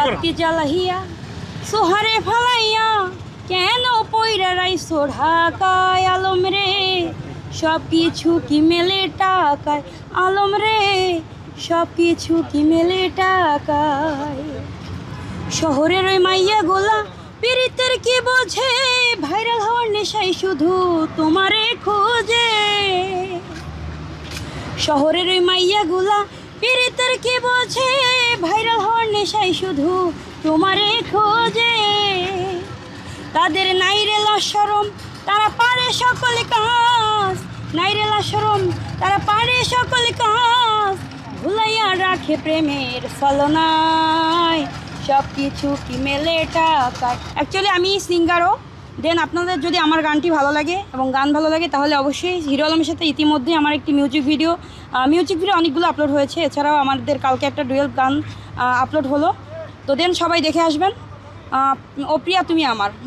বাতি জ্বালাইয়া সোহারে ফালাইয়া কেন পইরা রাইছো ঢাকায় আলম রে সব কিছু কি মেলে টাকায় আলম রে সব কিছু কি মেলে টাকায় শহরের ওই মাইয়া গোলা পীড়িতের কি বোঝে ভাইরাল হওয়ার নেশায় শুধু তোমারে খোঁজে শহরের ওই মাইয়া গোলা পীড়িতের কি বোঝে ভাইরাল হওয়ার নেশায় শুধু তোমারে খোঁজে তাদের নাই রে লশরম তারা পারে সকল কাজ নাই রে লশরম তারা পারে সকল কাজ ভুলাইয়া রাখে প্রেমের ফলনায় সব কিছু কি মেলে টাকায়। অ্যাকচুয়ালি আমি সিঙ্গারও দেন আপনাদের যদি আমার গানটি ভালো লাগে এবং গান ভালো লাগে তাহলে অবশ্যই হিরো আলমের সাথে ইতিমধ্যে আমার একটি মিউজিক ভিডিও অনেকগুলো আপলোড হয়েছে। এছাড়াও আমাদের কালকে একটা ডুয়েল গান আপলোড হলো, তো দেন সবাই দেখে আসবেন। ও প্রিয়া তুমি আমার।